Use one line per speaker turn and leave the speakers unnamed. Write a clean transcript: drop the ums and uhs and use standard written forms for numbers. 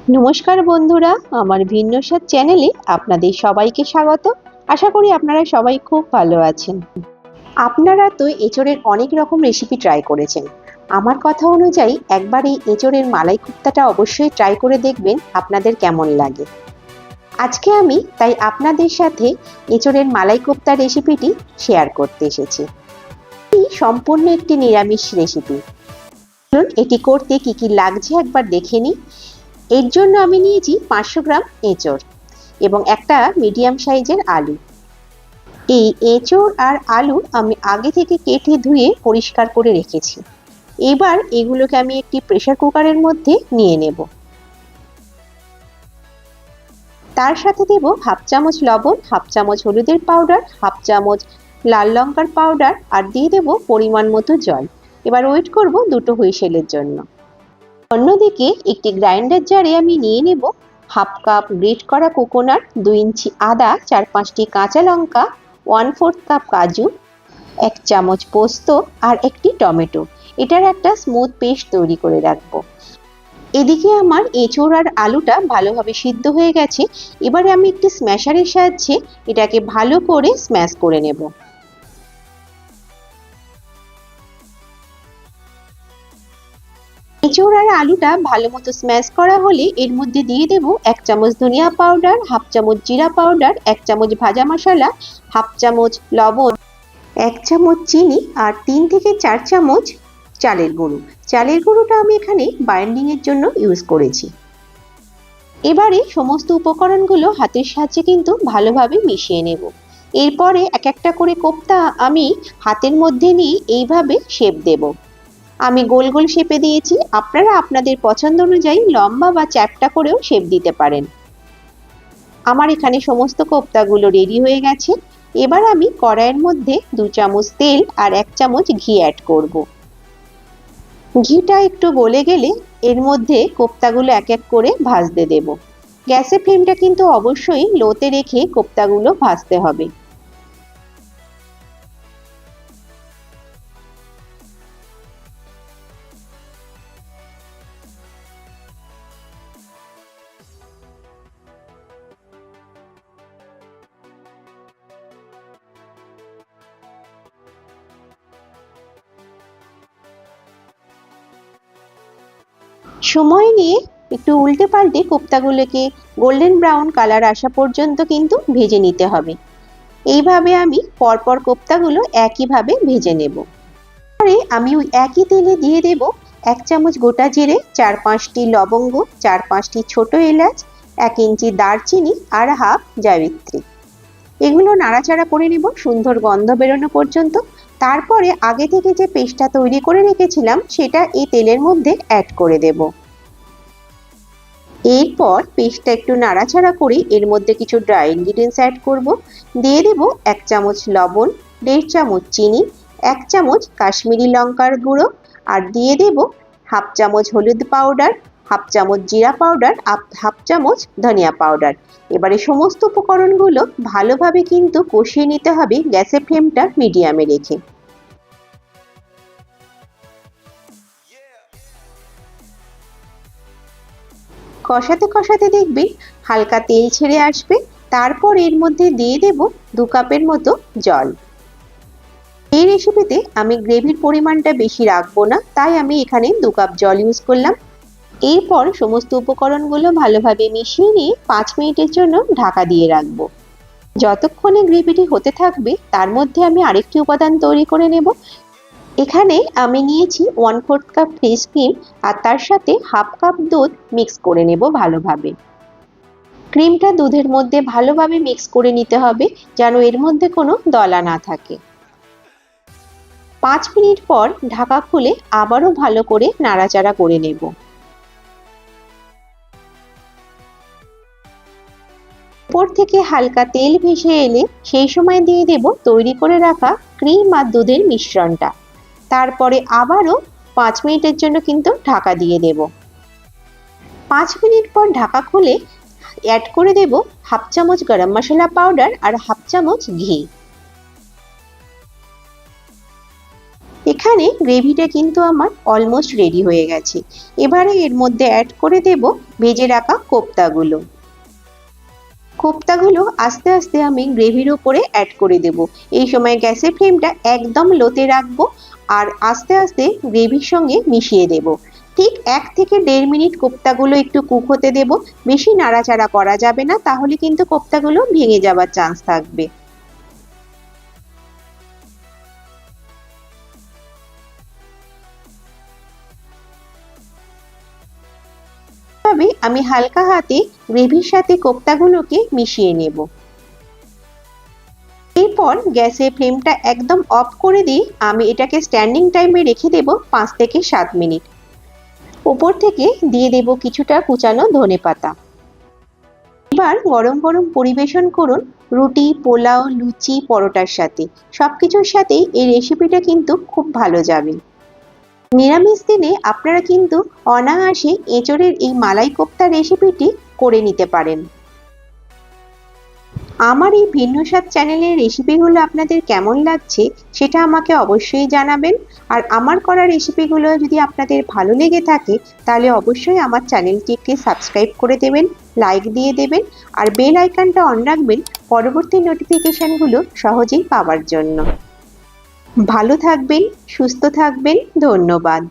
নমস্কার বন্ধুরা, আমার ভিন্ন স্বাদ চ্যানেলে আপনাদের সবাইকে স্বাগত। আশা করি আপনারা সবাই খুব ভালো আছেন। আপনারা তো এঁচোড়ের অনেক রকম রেসিপি ট্রাই করেছেন। আমার কথা অনুযায়ী একবার এই এঁচোড়ের মালাই কোফতাটা অবশ্যই ট্রাই করে দেখবেন আপনাদের কেমন লাগে। আজকে আমি তাই আপনাদের সাথে এঁচোড়ের মালাই কোফতা রেসিপিটি শেয়ার করতে এসেছি। এটি সম্পূর্ণ একটি নিরামিষ রেসিপি। এটি করতে কি কি লাগছে একবার দেখে নিই। এর জন্য আমি নিয়েছি 500 গ্রাম এঁচোড় এবং একটা মিডিয়াম সাইজের আলু। এই এঁচোড় আর আলু আমি আগে থেকে কেটে ধুয়ে পরিষ্কার করে রেখেছি। এবার এগুলোকে আমি একটি প্রেসার কুকারের মধ্যে নিয়ে নেব। তার সাথে দেব হাফ চামচ লবণ, হাফ চামচ হলুদের পাউডার, হাফ চামচ লাল লঙ্কার পাউডার আর দিয়ে দেব পরিমাণ মতো জল। এবার ওয়েট করব দুটো হুইসেলের জন্য। অন্যদিকে একটি গ্রাইন্ডার জারে আমি নিয়ে নেব হাফ কাপ গ্রেট করা কোকোনাট, 2 ইঞ্চি আদা, 4-5টি কাঁচা লঙ্কা, 1/4 কাপ কাজু, 1 চামচ পোস্ত আর একটি টমেটো। এটার একটা স্মুথ পেস্ট তৈরি করে রাখবো। এদিকে আমার এঁচোড় আর আলুটা ভালোভাবে সিদ্ধ হয়ে গেছে। এবারে আমি একটি স্ম্যাশারের সাহায্যে এটাকে ভালো করে স্ম্যাশ করে নেব। এঁচোড় আর আলুটা ভালো মতো স্ম্যাশ করা হলে এর মধ্যে দিয়ে দেব 1 চামচ ধনিয়া পাউডার, হাফ চামচ জিরা পাউডার, 1 চামচ ভাজা মশলা, হাফ চামচ লবণ, 1 চামচ চিনি আর 3 থেকে 4 চামচ চালের গুঁড়ো। চালের গুঁড়োটা আমি এখানে বাইন্ডিং এর জন্য ইউজ করেছি। এবারে সমস্ত উপকরণগুলো হাতের সাহায্যে কিন্তু ভালোভাবে মিশিয়ে নেব। এরপরে এক একটা করে কোফতা আমি হাতের মধ্যে নিয়ে এইভাবে শেপ দেব। আমি গোল গোল শেপে দিয়েছি, আপনারা আপনাদের পছন্দ অনুযায়ী লম্বা বা চ্যাপ্টা করেও শেপ দিতে পারেন। আমার এখানে সমস্ত কোফতাগুলো রেডি হয়ে গেছে। এবার আমি কড়াইয়ের মধ্যে 2 চামচ তেল আর 1 চামচ ঘি অ্যাড করব। ঘিটা একটু গলে গেলে এর মধ্যে কোফতাগুলো এক এক করে ভাজতে দেব। গ্যাসের ফ্লেমটা কিন্তু অবশ্যই লোতে রেখে কোফতাগুলো ভাজতে হবে। সময় নিয়ে একটু উল্টে পাল্টে কোফতাগুলোকে গোল্ডেন ব্রাউন কালার আসা পর্যন্ত কিন্তু ভেজে নিতে হবে। এইভাবে আমি পরপর কোফতাগুলো একইভাবে ভেজে নেব। পরে আমি ওই একই তেলে দিয়ে দেব 1 চামচ গোটা জিরে, 4-5টি লবঙ্গ, 4-5টি ছোট এলাচ, 1 ইঞ্চি দারচিনি আর হাফ জাবিত্রী। এগুলো নাড়াচাড়া করে নেব সুন্দর গন্ধ বেরোনো পর্যন্ত। তারপরে আগে থেকে যে পেস্টটা তৈরি করে রেখেছিলাম সেটা এই তেলের মধ্যে অ্যাড করে দেব। এরপর পেস্টটা একটু নাড়াচাড়া করে এর মধ্যে কিছু ড্রাই ইনগ্রিডিয়েন্টস অ্যাড করব। দিয়ে দেব 1 চামচ লবণ, 1.5 চামচ চিনি, 1 চামচ কাশ্মীরি লঙ্কার গুঁড়ো আর দিয়ে দেব হাফ চামচ হলুদ পাউডার, হাফ চামচ জিরা পাউডার, হাফ চামচ ধনিয়া পাউডার। এবারে সমস্ত উপকরণগুলো ভালোভাবে কিন্তু কষিয়ে নিতে হবে গ্যাসের ফ্লেমটা মিডিয়ামে রেখে। কষাতে কষাতে দেখবেন হালকা তেল ছেড়ে আসবে। তারপর এর মধ্যে দিয়ে দেব 2 কাপের মতো জল। এই রেসিপিতে আমি গ্রেভির পরিমাণটা বেশি রাখবো না, তাই আমি এখানে 2 কাপ জল ইউজ করলাম। এরপর সমস্ত উপকরণগুলো ভালোভাবে মিশিয়ে নিয়ে 5 মিনিটের জন্য ঢাকা দিয়ে রাখবো। যতক্ষণে গ্রেভিটি হতে থাকবে তার মধ্যে আমি আরেকটি উপাদান তৈরি করে নেব। এখানে আমি নিয়েছি 1/4 কাপ ফ্রেশ ক্রিম আর তার সাথে হাফ কাপ দুধ মিক্স করে নেব ভালোভাবে। ক্রিমটা দুধের মধ্যে ভালোভাবে মিক্স করে নিতে হবে যেন এর মধ্যে কোনো দলা না থাকে। 5 মিনিট পর ঢাকা খুলে আবারও ভালো করে নাড়াচাড়া করে নেব। উপর থেকে হালকা তেল ভেসে এলে সেই সময় দিয়ে দেব তৈরি করে রাখা ক্রিম আর দুধের মিশ্রণটা। তারপরে আবারও 5 মিনিটের জন্য কিন্তু ঢাকা দিয়ে দেব। 5 মিনিট পর ঢাকা খুলে অ্যাড করে দেব হাফ চামচ গরম মশলা পাউডার আর হাফ চামচ ঘি। এখানে এখানে গ্রেভিটা কিন্তু আমার অলমোস্ট রেডি হয়ে গেছে। এবারে এর মধ্যে অ্যাড করে দেব ভেজে রাখা কোপ্তাগুলো। কোপ্তাগুলো আস্তে আস্তে আমি গ্রেভির উপরে অ্যাড করে দেব। এই সময় গ্যাসের ফ্লেমটা একদম লোতে রাখবো আর আস্তে আস্তে গ্রেভির সঙ্গে মিশিয়ে দেব। ঠিক 1 থেকে 1.5 মিনিট কোপ্তাগুলো একটু কুক হতে দেব। বেশি নাড়াচাড়া করা যাবে না, তাহলে কিন্তু কোপ্তাগুলো ভেঙে যাওয়ার চান্স থাকবে। তবে আমি হালকা হাতে গ্রেভির সাথে কোপ্তাগুলোকে মিশিয়ে নেব। এরপর গ্যাসের ফ্লেমটা একদম অফ করে দিয়ে আমি এটাকে স্ট্যান্ডিং টাইমে রেখে দেব 5 থেকে 7 মিনিট। উপর থেকে দিয়ে দেব কিছুটা কুচানো ধনেপাতা। এবার গরম গরম পরিবেশন করুন রুটি, পোলাও, লুচি, পরোটার সাথে। সবকিছুর সাথেই এই রেসিপিটা কিন্তু খুব ভালো যাবে। নিরামিষ দিনে আপনারা কিন্তু অনায়াসে এঁচোড়ের এই মালাই কোপ্তা রেসিপিটি করে নিতে পারেন। আমার এই ভিন্ন স্বাদ চ্যানেলের রেসিপিগুলো আপনাদের কেমন লাগছে সেটা আমাকে অবশ্যই জানাবেন। আর আমার করা রেসিপিগুলো যদি আপনাদের ভালো লেগে থাকে তাহলে অবশ্যই আমার চ্যানেলটিকে সাবস্ক্রাইব করে দেবেন, লাইক দিয়ে দেবেন আর বেল আইকনটা অন রাখবেন পরবর্তী নোটিফিকেশনগুলো সহজেই পাওয়ার জন্য। ভালো থাকবেন, সুস্থ থাকবেন, ধন্যবাদ।